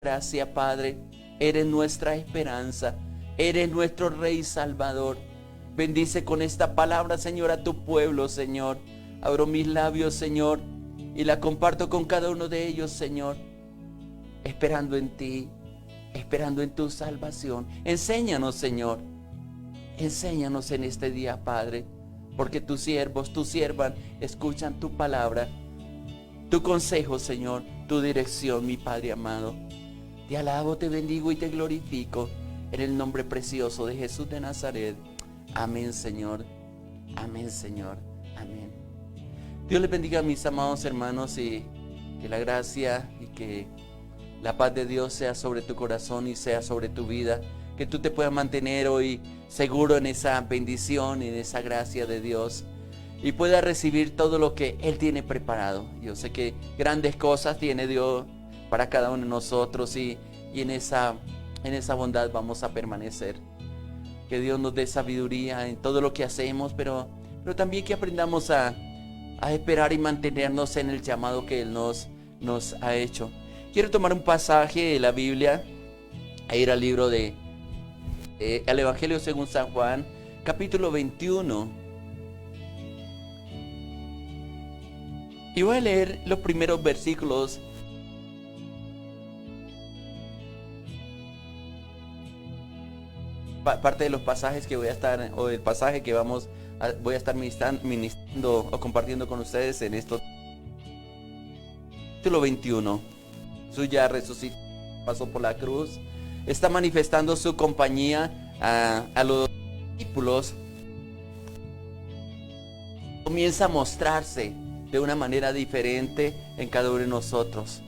gracia, Padre. Eres nuestra esperanza. Eres nuestro Rey Salvador. Bendice con esta palabra, Señor, a tu pueblo, Señor. Abro mis labios, Señor, y la comparto con cada uno de ellos, Señor. Esperando en ti, esperando en tu salvación. Enséñanos, Señor. Enséñanos en este día, Padre, porque tus siervos, tus siervas, escuchan tu palabra, tu consejo, Señor, tu dirección, mi Padre amado. Te alabo, te bendigo y te glorifico en el nombre precioso de Jesús de Nazaret. Amén, Señor. Amén, Señor. Amén. Dios les bendiga, mis amados hermanos, y que la gracia y que la paz de Dios sea sobre tu corazón y sea sobre tu vida. Que tú te puedas mantener hoy seguro en esa bendición, en esa gracia de Dios, y puedas recibir todo lo que Él tiene preparado. Yo sé que grandes cosas tiene Dios para cada uno de nosotros, y en esa bondad vamos a permanecer. Que Dios nos dé sabiduría en todo lo que hacemos, pero también que aprendamos a esperar y mantenernos en el llamado que Él nos ha hecho. Quiero tomar un pasaje de la Biblia e ir al libro al Evangelio según San Juan, capítulo 21. Y voy a leer los primeros versículos. Parte de los pasajes que voy a estar, o el pasaje que voy a estar ministrando o compartiendo con ustedes en esto. Capítulo 21. Jesús ya resucitó, pasó por la cruz, está manifestando su compañía a los discípulos. Comienza a mostrarse de una manera diferente en cada uno de nosotros.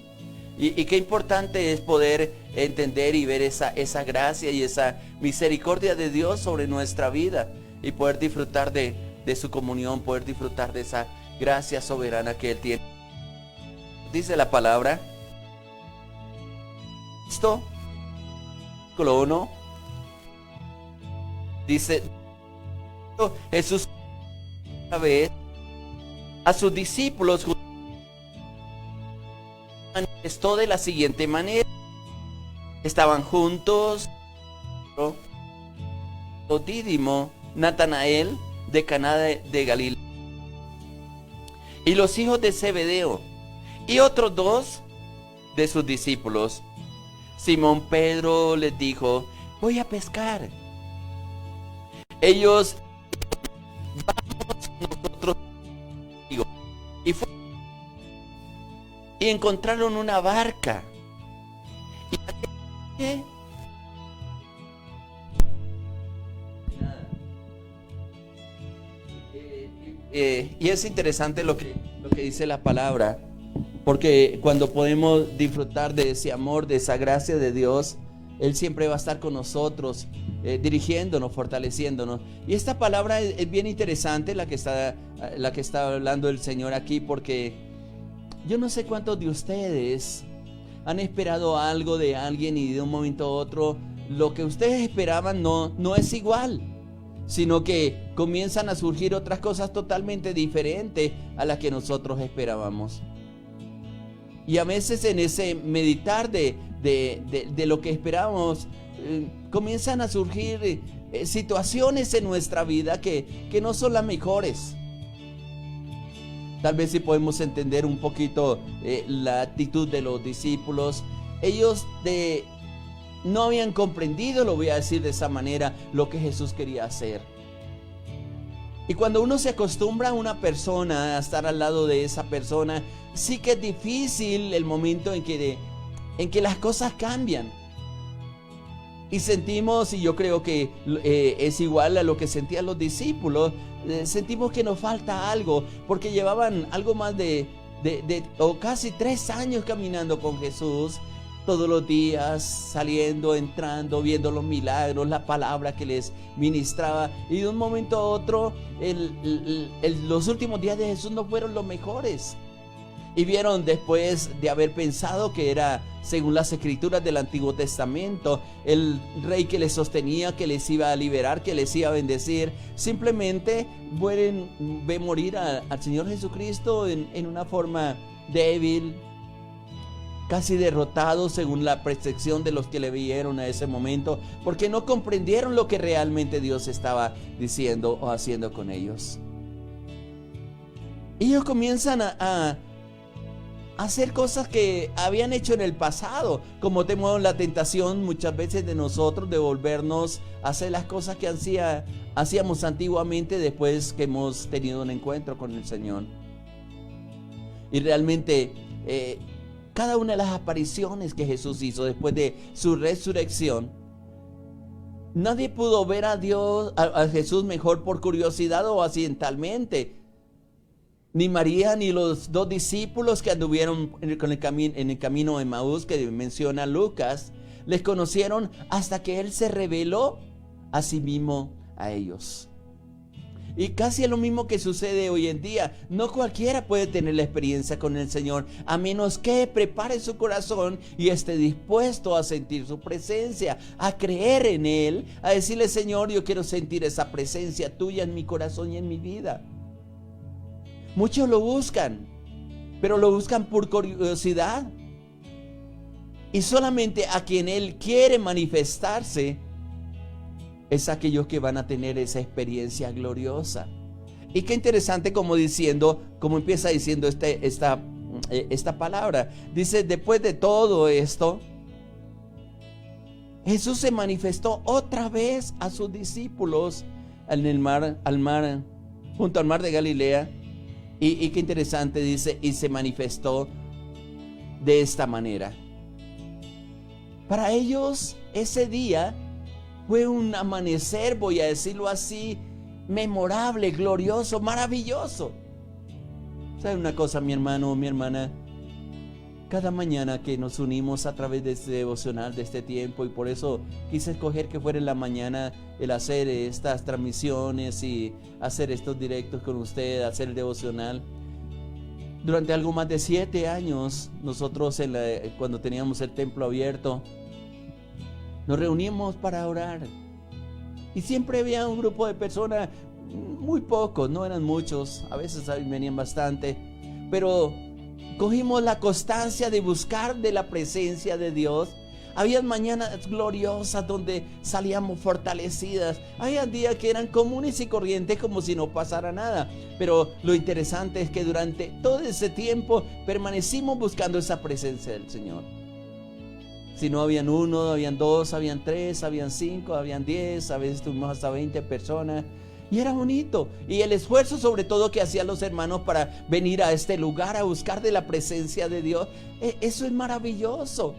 Y qué importante es poder entender y ver esa gracia y esa misericordia de Dios sobre nuestra vida, y poder disfrutar de su comunión, poder disfrutar de esa gracia soberana que Él tiene. Dice la palabra, esto, versículo 1, dice, Jesús una vez a sus discípulos manifestó de la siguiente manera. Estaban juntos Dídimo, Natanael de Caná de Galilea, y los hijos de Zebedeo, y otros dos de sus discípulos. Simón Pedro les dijo, voy a pescar. Ellos, vamos nosotros contigo. Y encontraron una barca. Y es interesante lo que dice la palabra, porque cuando podemos disfrutar de ese amor, de esa gracia de Dios, Él siempre va a estar con nosotros, dirigiéndonos, fortaleciéndonos. Y esta palabra es bien interesante, la que está hablando el Señor aquí, porque yo no sé cuántos de ustedes han esperado algo de alguien y de un momento a otro lo que ustedes esperaban no es igual, sino que comienzan a surgir otras cosas totalmente diferentes a las que nosotros esperábamos. Y a veces en ese meditar de lo que esperábamos, comienzan a surgir situaciones en nuestra vida que no son las mejores. Tal vez si podemos entender un poquito la actitud de los discípulos. Ellos no habían comprendido, lo voy a decir de esa manera, lo que Jesús quería hacer. Y cuando uno se acostumbra a una persona, a estar al lado de esa persona, sí que es difícil el momento en que las cosas cambian. Y sentimos, y yo creo que es igual a lo que sentían los discípulos, sentimos que nos falta algo, porque llevaban algo más o casi 3 años caminando con Jesús, todos los días, saliendo, entrando, viendo los milagros, la palabra que les ministraba. Y de un momento a otro, los últimos días de Jesús no fueron los mejores. Y vieron, después de haber pensado que era, según las escrituras del Antiguo Testamento, el rey que les sostenía, que les iba a liberar, que les iba a bendecir, simplemente ven morir al Señor Jesucristo en una forma débil, casi derrotados según la percepción de los que le vieron a ese momento, porque no comprendieron lo que realmente Dios estaba diciendo o haciendo con ellos. Ellos comienzan a hacer cosas que habían hecho en el pasado, como tenemos la tentación muchas veces de nosotros de volvernos a hacer las cosas que hacíamos antiguamente después que hemos tenido un encuentro con el Señor. Y realmente cada una de las apariciones que Jesús hizo después de su resurrección, nadie pudo ver a Dios, a Jesús mejor por curiosidad o accidentalmente. Ni María ni los dos discípulos que anduvieron en el camino de Emaús que menciona Lucas, les conocieron hasta que Él se reveló a sí mismo a ellos. Y casi es lo mismo que sucede hoy en día. No cualquiera puede tener la experiencia con el Señor, a menos que prepare su corazón y esté dispuesto a sentir su presencia, a creer en Él, a decirle: Señor, yo quiero sentir esa presencia tuya en mi corazón y en mi vida. Muchos lo buscan, pero lo buscan por curiosidad. Y solamente a quien Él quiere manifestarse es aquellos que van a tener esa experiencia gloriosa. Y qué interesante como empieza diciendo esta palabra. Dice: después de todo esto, Jesús se manifestó otra vez a sus discípulos en el junto al mar de Galilea. Y qué interesante, dice: y se manifestó de esta manera. Para ellos ese día fue un amanecer, voy a decirlo así, memorable, glorioso, maravilloso. ¿Sabe una cosa, mi hermano o mi hermana? Cada mañana que nos unimos a través de este devocional, de este tiempo, y por eso quise escoger que fuera en la mañana el hacer estas transmisiones y hacer estos directos con usted, hacer el devocional. Durante algo más de 7 años, nosotros cuando teníamos el templo abierto, nos reuníamos para orar. Y siempre había un grupo de personas, muy pocos, no eran muchos, a veces venían bastante, pero cogimos la constancia de buscar de la presencia de Dios. Había mañanas gloriosas donde salíamos fortalecidas. Había días que eran comunes y corrientes, como si no pasara nada. Pero lo interesante es que durante todo ese tiempo permanecimos buscando esa presencia del Señor. Si no habían 1, habían 2, habían 3, habían 5, habían 10, a veces tuvimos hasta 20 personas. Y era bonito. Y el esfuerzo sobre todo que hacían los hermanos para venir a este lugar a buscar de la presencia de Dios, eso es maravilloso.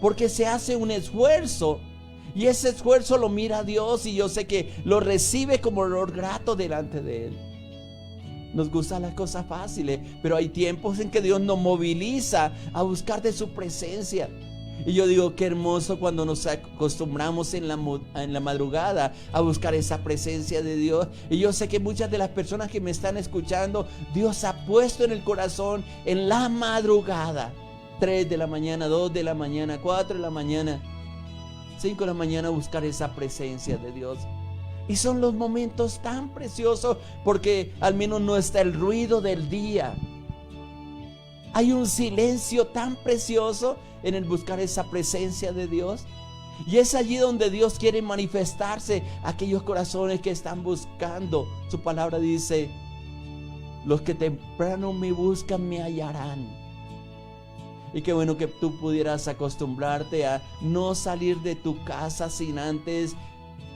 Porque se hace un esfuerzo. Y ese esfuerzo lo mira Dios, y yo sé que lo recibe como olor grato delante de Él. Nos gustan las cosas fáciles, pero hay tiempos en que Dios nos moviliza a buscar de su presencia. Y yo digo, qué hermoso cuando nos acostumbramos en la madrugada a buscar esa presencia de Dios. Y yo sé que muchas de las personas que me están escuchando, Dios ha puesto en el corazón en la madrugada, 3 de la mañana, 2 de la mañana, 4 de la mañana, 5 de la mañana, buscar esa presencia de Dios. Y son los momentos tan preciosos porque al menos no está el ruido del día. Hay un silencio tan precioso en el buscar esa presencia de Dios. Y es allí donde Dios quiere manifestarse a aquellos corazones que están buscando. Su palabra dice: los que temprano me buscan me hallarán. Y qué bueno que tú pudieras acostumbrarte a no salir de tu casa sin antes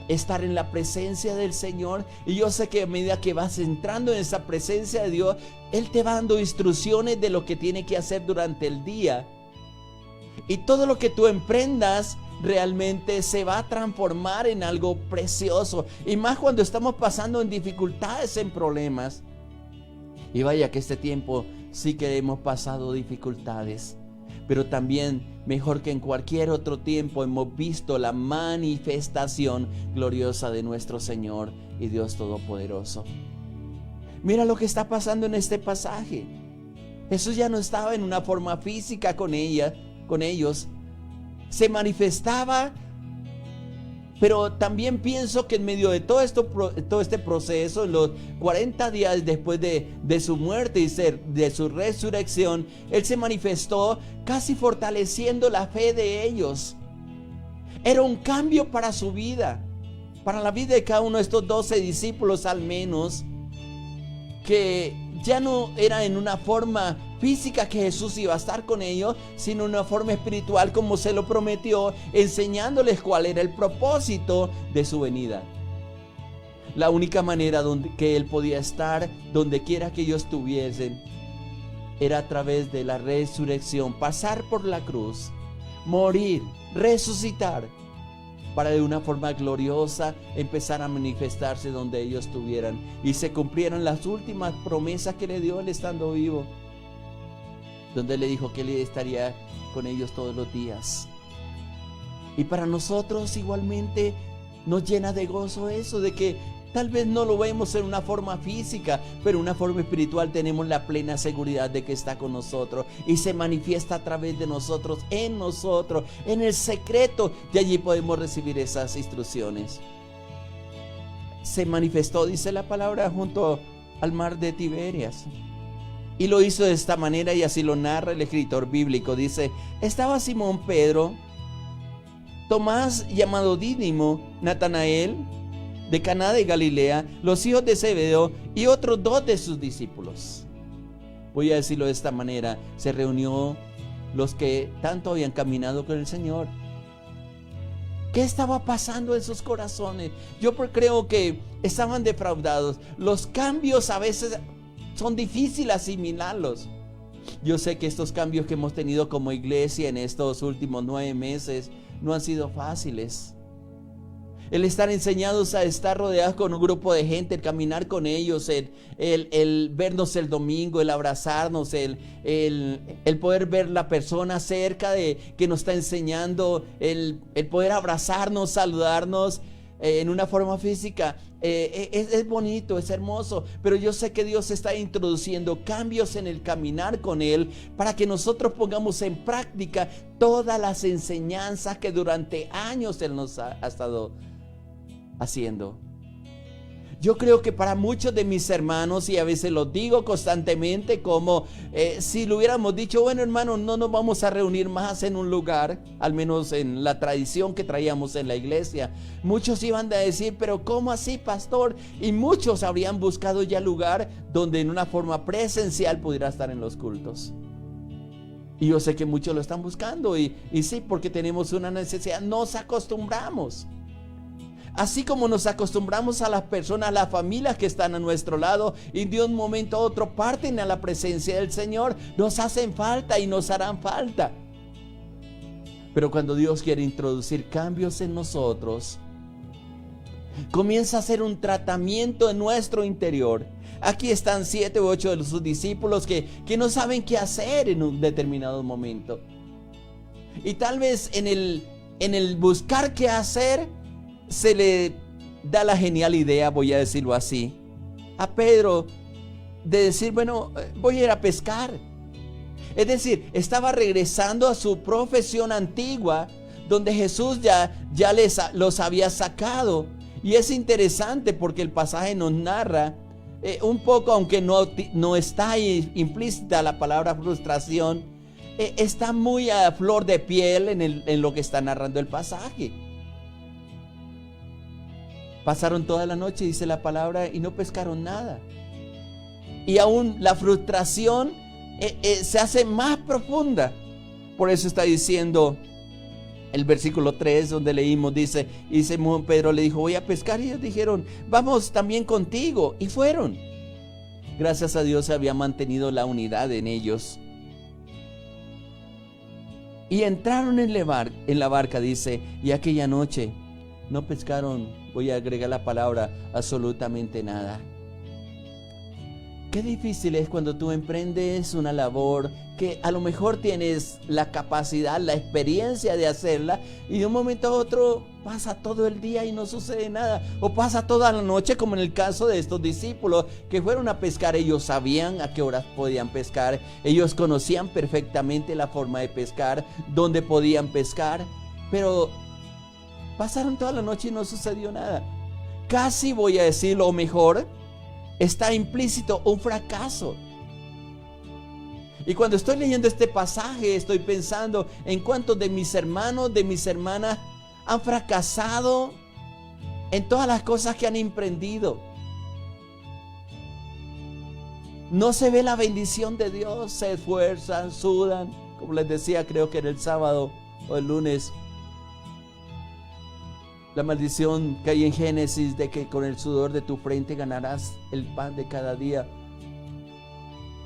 estar en la presencia del Señor. Y yo sé que a medida que vas entrando en esa presencia de Dios, Él te va dando instrucciones de lo que tiene que hacer durante el día. Y todo lo que tú emprendas realmente se va a transformar en algo precioso. Y más cuando estamos pasando en dificultades, en problemas. Y vaya que este tiempo sí que hemos pasado dificultades. Pero también, mejor que en cualquier otro tiempo, hemos visto la manifestación gloriosa de nuestro Señor y Dios Todopoderoso. Mira lo que está pasando en este pasaje. Jesús ya no estaba en una forma física con ellos. Se manifestaba Pero también pienso que en medio de todo este proceso, en los 40 días después de su muerte y de su resurrección, Él se manifestó casi fortaleciendo la fe de ellos. Era un cambio para su vida, para la vida de cada uno de estos 12 discípulos al menos, que ya no era en una forma física que Jesús iba a estar con ellos, sino en una forma espiritual como se lo prometió, enseñándoles cuál era el propósito de su venida. La única manera que Él podía estar donde quiera que ellos estuviesen era a través de la resurrección, pasar por la cruz, morir, resucitar, para de una forma gloriosa empezar a manifestarse donde ellos estuvieran y se cumplieron las últimas promesas que le dio Él estando vivo, donde le dijo que Él estaría con ellos todos los días. Y para nosotros igualmente nos llena de gozo eso, de que tal vez no lo vemos en una forma física, pero en una forma espiritual tenemos la plena seguridad de que está con nosotros y se manifiesta a través de nosotros, en el secreto, y allí podemos recibir esas instrucciones. Se manifestó, dice la palabra, junto al mar de Tiberias. Y lo hizo de esta manera, y así lo narra el escritor bíblico. Dice: estaba Simón Pedro, Tomás llamado Dídimo, Natanael de Caná de Galilea, los hijos de Zebedeo y otros 2 de sus discípulos. Voy a decirlo de esta manera: se reunió los que tanto habían caminado con el Señor. ¿Qué estaba pasando en sus corazones? Yo creo que estaban defraudados. Los cambios a veces son difíciles asimilarlos. Yo sé que estos cambios que hemos tenido como iglesia en estos últimos 9 meses no han sido fáciles. El estar enseñados a estar rodeados con un grupo de gente, el caminar con ellos, el vernos el domingo, el abrazarnos, el poder ver la persona cerca de que nos está enseñando, el poder abrazarnos, saludarnos en una forma física. Es bonito, es hermoso, pero yo sé que Dios está introduciendo cambios en el caminar con Él para que nosotros pongamos en práctica todas las enseñanzas que durante años Él nos ha estado haciendo. Yo creo que para muchos de mis hermanos, y a veces lo digo constantemente, como si lo hubiéramos dicho: bueno, hermanos, no nos vamos a reunir más en un lugar, al menos en la tradición que traíamos en la iglesia, muchos iban a decir: pero ¿cómo así, pastor? Y muchos habrían buscado ya lugar donde en una forma presencial pudiera estar en los cultos. Y yo sé que muchos lo están buscando, y sí, porque tenemos una necesidad, nos acostumbramos. Así como nos acostumbramos a las personas, a las familias que están a nuestro lado y de un momento a otro parten a la presencia del Señor, nos hacen falta y nos harán falta. Pero cuando Dios quiere introducir cambios en nosotros, comienza a hacer un tratamiento en nuestro interior. Aquí están 7 u 8 de sus discípulos que no saben qué hacer en un determinado momento. Y tal vez en el buscar qué hacer, se le da la genial idea, voy a decirlo así, a Pedro de decir: bueno, voy a ir a pescar. Es decir, estaba regresando a su profesión antigua, donde Jesús ya los había sacado. Y es interesante porque el pasaje nos narra un poco, aunque no está ahí implícita la palabra frustración, está muy a flor de piel en lo que está narrando el pasaje. Pasaron toda la noche, dice la palabra, y no pescaron nada. Y aún la frustración se hace más profunda. Por eso está diciendo el versículo 3 donde leímos, dice: y Simón Pedro le dijo: voy a pescar. Y ellos dijeron: vamos también contigo. Y fueron. Gracias a Dios se había mantenido la unidad en ellos. Y entraron en la barca, dice, y aquella noche no pescaron, voy a agregar la palabra, absolutamente nada. Qué difícil es cuando tú emprendes una labor que a lo mejor tienes la capacidad, la experiencia de hacerla, y de un momento a otro pasa todo el día y no sucede nada, o pasa toda la noche, como en el caso de estos discípulos que fueron a pescar. Ellos sabían a qué horas podían pescar, ellos conocían perfectamente la forma de pescar, dónde podían pescar, pero Pasaron toda la noche y no sucedió nada. Casi voy a decir lo mejor, está implícito un fracaso. Y cuando estoy leyendo este pasaje, estoy pensando en cuántos de mis hermanos, de mis hermanas han fracasado en todas las cosas que han emprendido. No se ve la bendición de Dios, se esfuerzan, sudan, como les decía, creo que era el sábado o el lunes, la maldición que hay en Génesis de que con el sudor de tu frente ganarás el pan de cada día.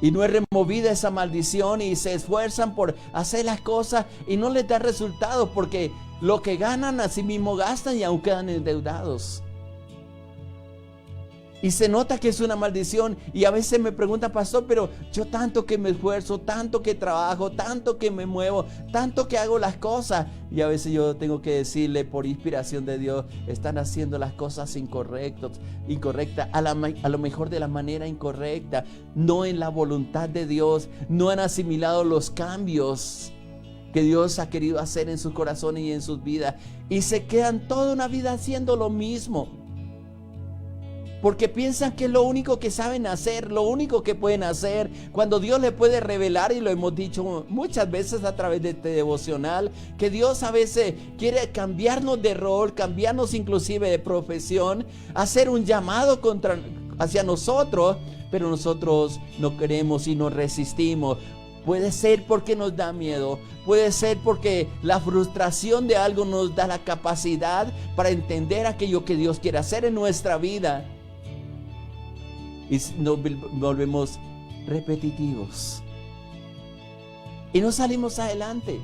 Y no es removida esa maldición y se esfuerzan por hacer las cosas y no les da resultados porque lo que ganan a sí mismo gastan y aún quedan endeudados. Y se nota que es una maldición y a veces me preguntan, pastor, pero yo tanto que me esfuerzo, tanto que trabajo, tanto que me muevo, tanto que hago las cosas. Y a veces yo tengo que decirle por inspiración de Dios, están haciendo las cosas incorrectas, a lo mejor de la manera incorrecta, no en la voluntad de Dios, no han asimilado los cambios que Dios ha querido hacer en sus corazones y en sus vidas. Y se quedan toda una vida haciendo lo mismo. Porque piensan que es lo único que saben hacer, lo único que pueden hacer, cuando Dios le puede revelar, y lo hemos dicho muchas veces a través de este devocional, que Dios a veces quiere cambiarnos de rol, cambiarnos inclusive de profesión, hacer un llamado hacia nosotros, pero nosotros no queremos y nos resistimos. Puede ser porque nos da miedo, puede ser porque la frustración de algo nos da la capacidad para entender aquello que Dios quiere hacer en nuestra vida. Y nos volvemos repetitivos y no salimos adelante.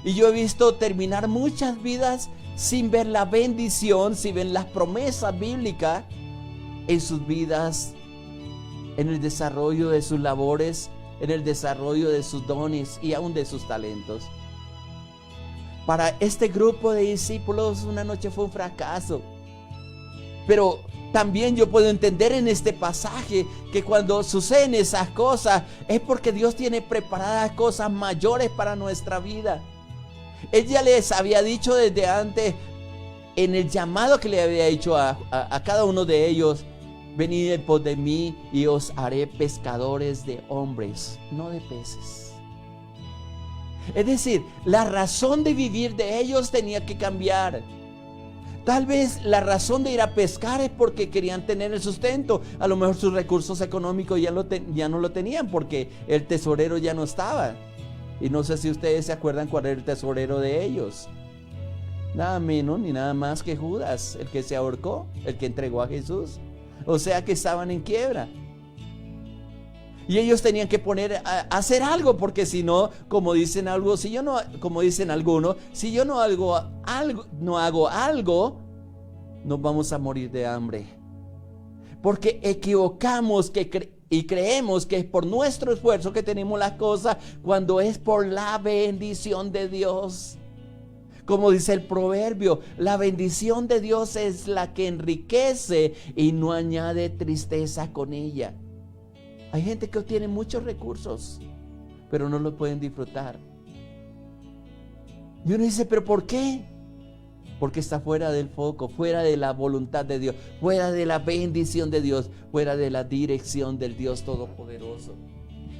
Y yo he visto terminar muchas vidas sin ver la bendición, sin ver las promesas bíblicas en sus vidas, en el desarrollo de sus labores, en el desarrollo de sus dones y aún de sus talentos. Para este grupo de discípulos una noche fue un fracaso, pero también yo puedo entender en este pasaje que cuando suceden esas cosas es porque Dios tiene preparadas cosas mayores para nuestra vida. Él ya les había dicho desde antes en el llamado que le había hecho a cada uno de ellos: venid en pos de mí y os haré pescadores de hombres, no de peces. Es decir, la razón de vivir de ellos tenía que cambiar. Tal vez la razón de ir a pescar es porque querían tener el sustento. A lo mejor sus recursos económicos ya no lo tenían porque el tesorero ya no estaba. Y no sé si ustedes se acuerdan cuál era el tesorero de ellos. Nada menos ni nada más que Judas, el que se ahorcó, el que entregó a Jesús. O sea que estaban en quiebra. Y ellos tenían que poner a hacer algo, porque si no, como dicen algunos, si yo no hago algo, nos vamos a morir de hambre. Porque equivocamos y creemos que es por nuestro esfuerzo que tenemos las cosas, cuando es por la bendición de Dios. Como dice el proverbio, la bendición de Dios es la que enriquece y no añade tristeza con ella. Hay gente que obtiene muchos recursos, pero no los pueden disfrutar. Y uno dice, ¿pero por qué? Porque está fuera del foco, fuera de la voluntad de Dios, fuera de la bendición de Dios, fuera de la dirección del Dios Todopoderoso.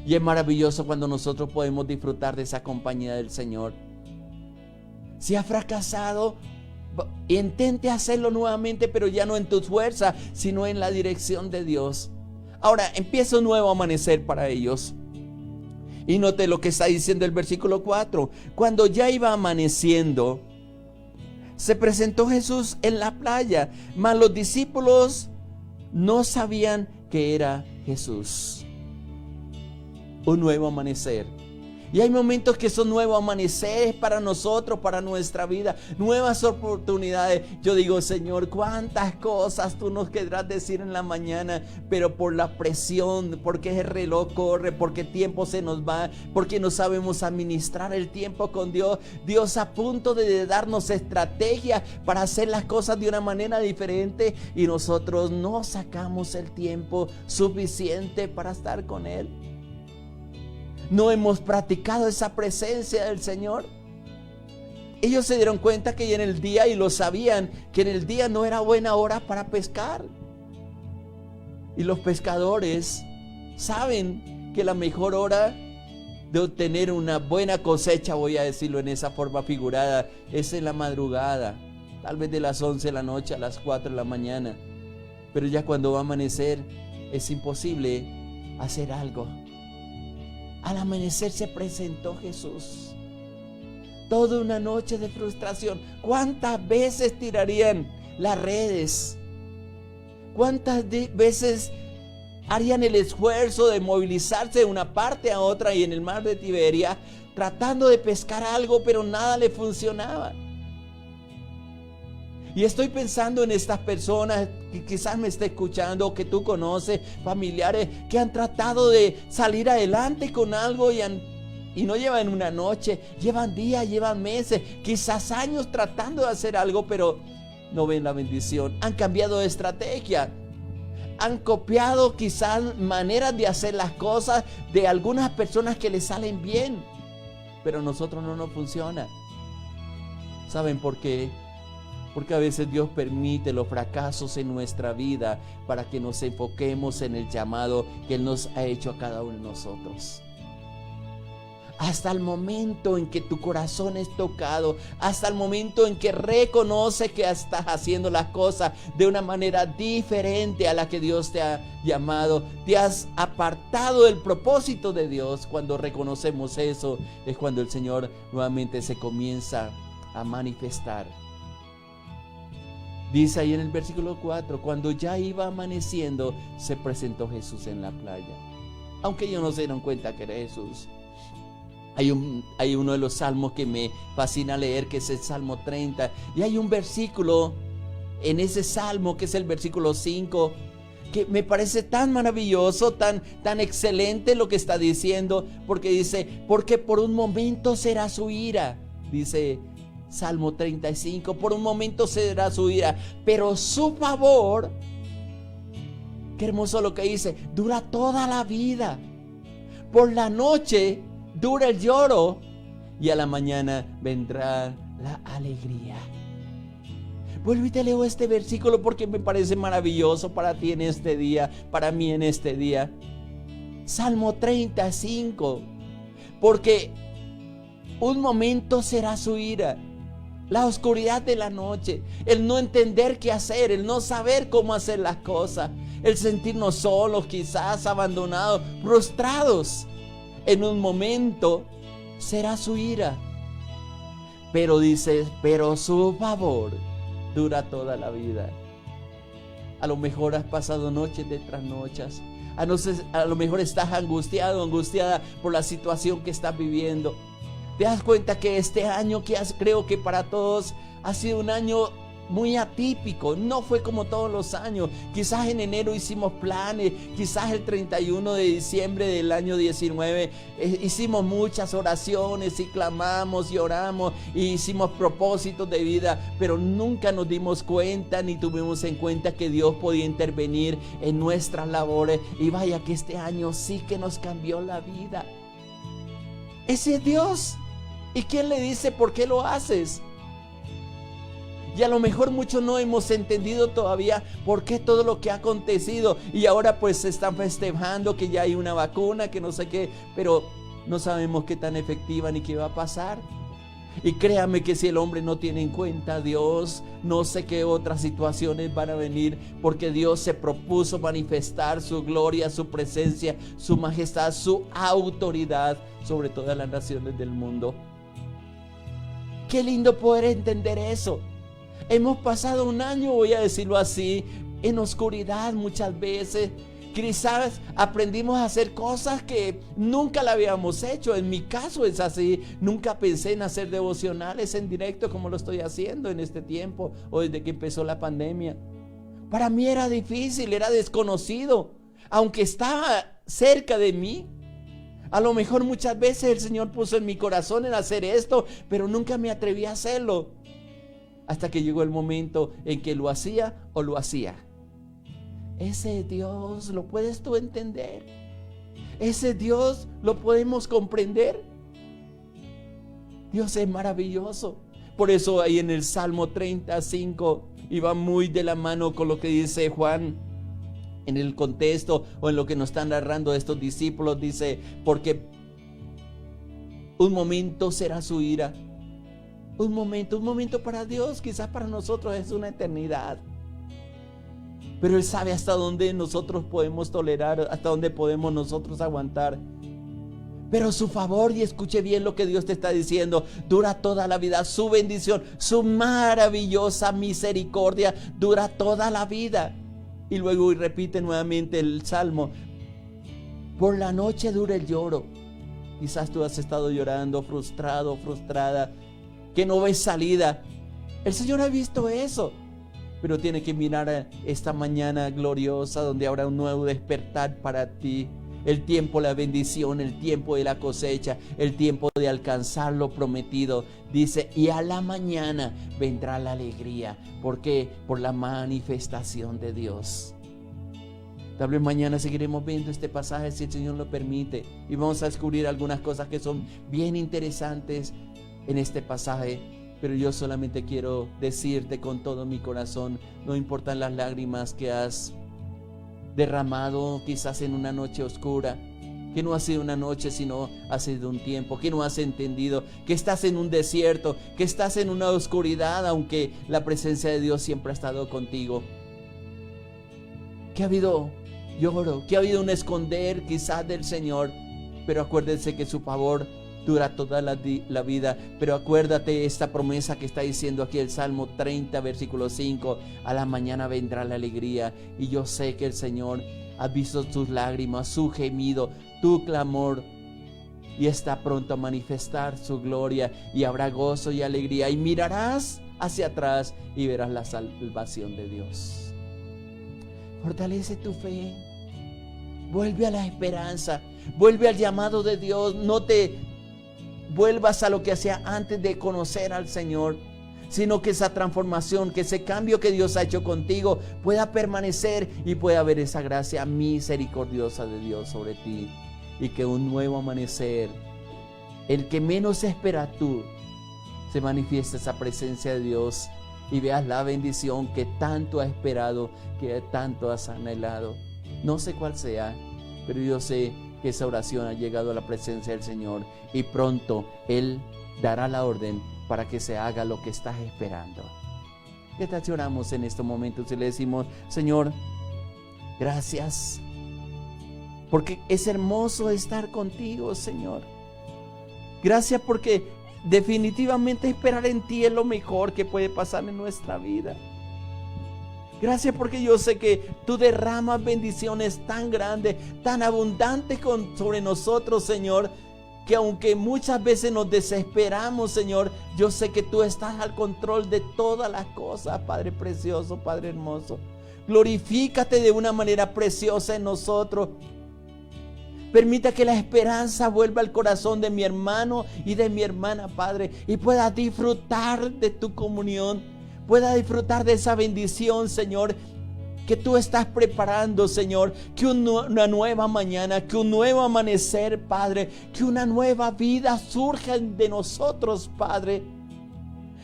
Y es maravilloso cuando nosotros podemos disfrutar de esa compañía del Señor. Si ha fracasado, intente hacerlo nuevamente, pero ya no en tus fuerzas, sino en la dirección de Dios. Ahora empieza un nuevo amanecer para ellos. Y note lo que está diciendo el versículo 4. Cuando ya iba amaneciendo, se presentó Jesús en la playa, mas los discípulos no sabían que era Jesús. Un nuevo amanecer. Y hay momentos que son nuevos amaneceres para nosotros, para nuestra vida, nuevas oportunidades. Yo digo, Señor, cuántas cosas tú nos querrás decir en la mañana, pero por la presión, porque el reloj corre, porque el tiempo se nos va, porque no sabemos administrar el tiempo con Dios. Dios a punto de darnos estrategias para hacer las cosas de una manera diferente y nosotros no sacamos el tiempo suficiente para estar con Él. No hemos practicado esa presencia del Señor. ellos se dieron cuenta que en el día, y lo sabían, que en el día no era buena hora para pescar. Y los pescadores saben que la mejor hora de obtener una buena cosecha, voy a decirlo en esa forma figurada, es en la madrugada, tal vez de las 11 de la noche a las 4 de la mañana. Pero ya cuando va a amanecer es imposible hacer algo. Al amanecer se presentó Jesús. Toda una noche de frustración. ¿Cuántas veces tirarían las redes? ¿Cuántas veces harían el esfuerzo de movilizarse de una parte a otra y en el mar de Tiberia, tratando de pescar algo, pero nada le funcionaba? Y estoy pensando en estas personas que quizás me esté escuchando, que tú conoces, familiares que han tratado de salir adelante con algo y no llevan una noche, llevan días, llevan meses, quizás años tratando de hacer algo, pero no ven la bendición. Han cambiado de estrategia. Han copiado quizás maneras de hacer las cosas de algunas personas que les salen bien, pero a nosotros no nos funciona. ¿Saben por qué? Porque a veces Dios permite los fracasos en nuestra vida para que nos enfoquemos en el llamado que Él nos ha hecho a cada uno de nosotros. Hasta el momento en que tu corazón es tocado, hasta el momento en que reconoces que estás haciendo las cosas de una manera diferente a la que Dios te ha llamado, te has apartado del propósito de Dios. Cuando reconocemos eso, es cuando el Señor nuevamente se comienza a manifestar. Dice ahí en el versículo 4, cuando ya iba amaneciendo, se presentó Jesús en la playa. Aunque ellos no se dieron cuenta que era Jesús. Hay uno de los salmos que me fascina leer, que es el Salmo 30. Y hay un versículo en ese salmo, que es el versículo 5, que me parece tan maravilloso, tan excelente lo que está diciendo. Porque dice, porque por un momento será su ira. Dice Salmo 35, por un momento será su ira, pero su favor, qué hermoso lo que dice, dura toda la vida. Por la noche dura el lloro y a la mañana vendrá la alegría. Vuelvo y te leo este versículo porque me parece maravilloso para ti en este día, para mí en este día. Salmo 35, porque un momento será su ira. La oscuridad de la noche, el no entender qué hacer, el no saber cómo hacer las cosas, el sentirnos solos, quizás abandonados, frustrados. En un momento será su ira. Pero dice, pero su favor dura toda la vida. A lo mejor has pasado noches tras noches. A lo mejor estás angustiado, angustiada por la situación que estás viviendo. Te das cuenta que este año, creo que para todos ha sido un año muy atípico. No fue como todos los años. Quizás en enero hicimos planes, quizás el 31 de diciembre del año 19 hicimos muchas oraciones y clamamos y oramos y hicimos propósitos de vida, pero nunca nos dimos cuenta ni tuvimos en cuenta que Dios podía intervenir en nuestras labores. Y vaya que este año sí que nos cambió la vida. Ese es Dios. ¿Y quién le dice por qué lo haces? Y a lo mejor muchos no hemos entendido todavía por qué todo lo que ha acontecido. Y ahora pues se están festejando que ya hay una vacuna, que no sé qué. Pero no sabemos qué tan efectiva ni qué va a pasar. Y créame que si el hombre no tiene en cuenta a Dios, no sé qué otras situaciones van a venir. Porque Dios se propuso manifestar su gloria, su presencia, su majestad, su autoridad sobre todas las naciones del mundo. Qué lindo poder entender eso. Hemos pasado un año, voy a decirlo así, en oscuridad muchas veces. Quizás aprendimos a hacer cosas que nunca la habíamos hecho. En mi caso es así. Nunca pensé en hacer devocionales en directo como lo estoy haciendo en este tiempo o desde que empezó la pandemia. Para mí era difícil, era desconocido, aunque estaba cerca de mí. A lo mejor muchas veces el Señor puso en mi corazón en hacer esto, pero nunca me atreví a hacerlo. Hasta que llegó el momento en que lo hacía o lo hacía. Ese Dios, ¿lo puedes tú entender? Ese Dios, ¿lo podemos comprender? Dios es maravilloso. Por eso ahí en el Salmo 35, y va muy de la mano con lo que dice Juan en el contexto o en lo que nos están narrando estos discípulos, dice, porque un momento será su ira. Un momento para Dios, quizás para nosotros es una eternidad. Pero Él sabe hasta dónde nosotros podemos tolerar, hasta dónde podemos nosotros aguantar. Pero su favor, y escuche bien lo que Dios te está diciendo, dura toda la vida. Su bendición, su maravillosa misericordia dura toda la vida. Y luego repite nuevamente el Salmo, por la noche dura el lloro. Quizás tú has estado llorando, frustrado, frustrada, que no ves salida. El Señor ha visto eso, pero tiene que mirar a esta mañana gloriosa donde habrá un nuevo despertar para ti. El tiempo, la bendición, el tiempo de la cosecha, el tiempo de alcanzar lo prometido. Dice, y a la mañana vendrá la alegría. ¿Por qué? Por la manifestación de Dios. Tal vez mañana seguiremos viendo este pasaje si el Señor lo permite. Y vamos a descubrir algunas cosas que son bien interesantes en este pasaje. Pero yo solamente quiero decirte con todo mi corazón, no importan las lágrimas que has derramado quizás en una noche oscura, que no ha sido una noche sino ha sido un tiempo, que no has entendido, que estás en un desierto, que estás en una oscuridad, aunque la presencia de Dios siempre ha estado contigo, que ha habido lloro, que ha habido un esconder quizás del Señor, pero acuérdense que su favor dura toda la vida. Pero acuérdate esta promesa que está diciendo aquí el Salmo 30 versículo 5, a la mañana vendrá la alegría. Y yo sé que el Señor ha visto tus lágrimas, su gemido, tu clamor, y está pronto a manifestar su gloria, y habrá gozo y alegría, y mirarás hacia atrás y verás la salvación de Dios. Fortalece tu fe, vuelve a la esperanza, vuelve al llamado de Dios. No te vuelvas a lo que hacía antes de conocer al Señor, sino que esa transformación, que ese cambio que Dios ha hecho contigo pueda permanecer y pueda haber esa gracia misericordiosa de Dios sobre ti, y que un nuevo amanecer, el que menos espera tú, se manifieste esa presencia de Dios y veas la bendición que tanto has esperado, que tanto has anhelado. No sé cuál sea, pero yo sé que esa oración ha llegado a la presencia del Señor, y pronto Él dará la orden para que se haga lo que estás esperando. ¿Qué tal si oramos en estos momentos y le decimos, Señor, gracias, porque es hermoso estar contigo, Señor? Gracias porque definitivamente esperar en ti es lo mejor que puede pasar en nuestra vida. Gracias porque yo sé que tú derramas bendiciones tan grandes, tan abundantes sobre nosotros, Señor, que aunque muchas veces nos desesperamos, Señor, yo sé que tú estás al control de todas las cosas, Padre precioso, Padre hermoso. Glorifícate de una manera preciosa en nosotros. Permita que la esperanza vuelva al corazón de mi hermano y de mi hermana, Padre, y pueda disfrutar de tu comunión. Pueda disfrutar de esa bendición, Señor, que tú estás preparando, Señor. Que una nueva mañana, que un nuevo amanecer, Padre, que una nueva vida surja de nosotros, Padre.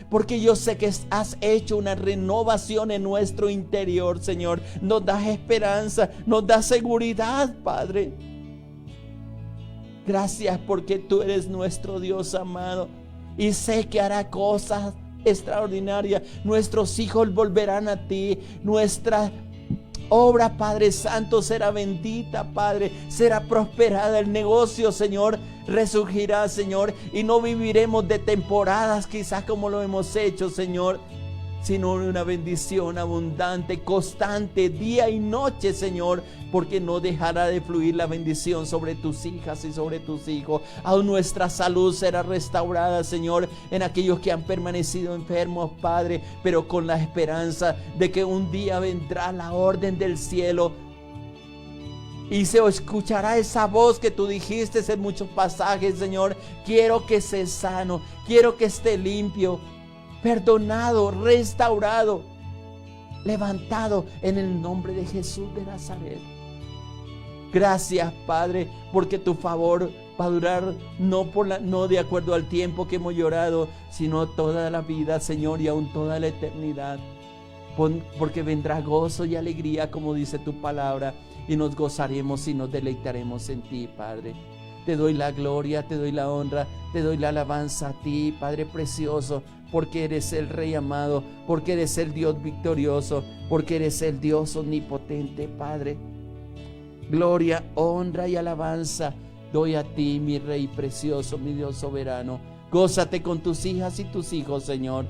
Porque yo sé que has hecho una renovación en nuestro interior, Señor. Nos das esperanza, nos das seguridad, Padre. Gracias porque tú eres nuestro Dios amado, y sé que hará cosas extraordinaria. Nuestros hijos volverán a ti. Nuestra obra, Padre Santo, será bendita, Padre. Será prosperada. El negocio, Señor, resurgirá, Señor. Y no viviremos de temporadas quizás como lo hemos hecho, Señor, sino una bendición abundante, constante, día y noche, Señor, porque no dejará de fluir la bendición sobre tus hijas y sobre tus hijos. Aún nuestra salud será restaurada, Señor, en aquellos que han permanecido enfermos, Padre, pero con la esperanza de que un día vendrá la orden del cielo y se escuchará esa voz que tú dijiste en muchos pasajes, Señor. Quiero que esté sano, quiero que esté limpio, perdonado, restaurado, levantado en el nombre de Jesús de Nazaret. Gracias, Padre, porque tu favor Va a durar no de acuerdo al tiempo que hemos llorado, sino toda la vida, Señor, y aún toda la eternidad. Porque vendrá gozo y alegría, como dice tu palabra, y nos gozaremos y nos deleitaremos en ti, Padre. Te doy la gloria, te doy la honra, te doy la alabanza a ti, Padre precioso, porque eres el Rey amado, porque eres el Dios victorioso, porque eres el Dios omnipotente, Padre. Gloria, honra y alabanza doy a ti, mi Rey precioso, mi Dios soberano. Gózate con tus hijas y tus hijos, Señor,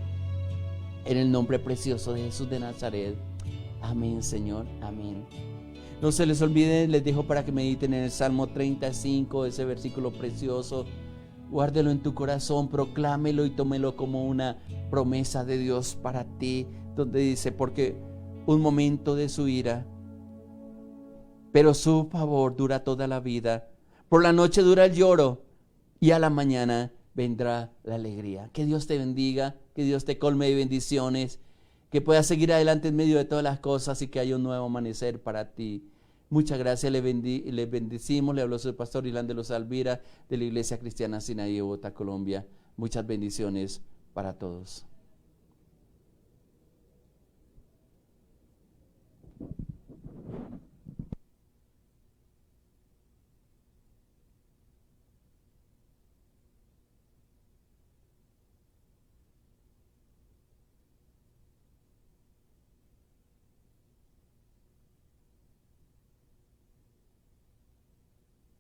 en el nombre precioso de Jesús de Nazaret. Amén, Señor, amén. No se les olvide, les dejo para que mediten en el Salmo 35, ese versículo precioso. Guárdelo en tu corazón, proclámelo y tómelo como una promesa de Dios para ti, donde dice, porque un momento de su ira, pero su favor dura toda la vida. Por la noche dura el lloro y a la mañana vendrá la alegría. Que Dios te bendiga, que Dios te colme de bendiciones, que puedas seguir adelante en medio de todas las cosas y que haya un nuevo amanecer para ti. Muchas gracias, les bendecimos. Le habló su pastor Ilán de los Alvira de la Iglesia Cristiana Sinaí de Bogotá, Colombia. Muchas bendiciones para todos.